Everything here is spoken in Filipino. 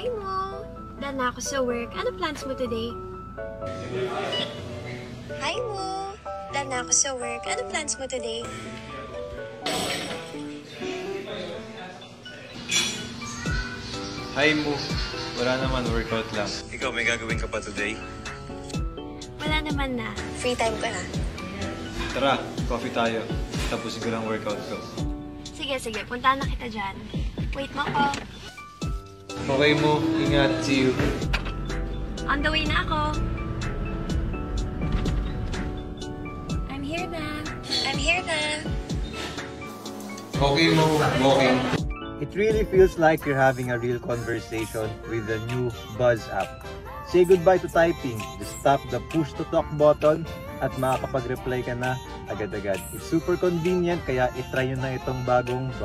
Hi mo! Done na ako sa work. Ano plans mo today? Hi mo! Done na ako sa work. Ano plans mo today? Hi mo. Wala naman, workout lang. Ikaw, may gagawin ka pa today? Wala naman na. Free time ko na. Tara, coffee tayo. Tapusin ko lang workout ko. Sige. Puntahan na kita dyan. Wait mo ako. Okay mo, ingat. See you. On the way na ako. I'm here na. Okay mo, walking. It really feels like you're having a real conversation with the new Buzz app. Say goodbye to typing. Just tap the push to talk button at makakapag-reply ka na agad-agad. It's super convenient kaya itry nyo na itong bagong Buzz.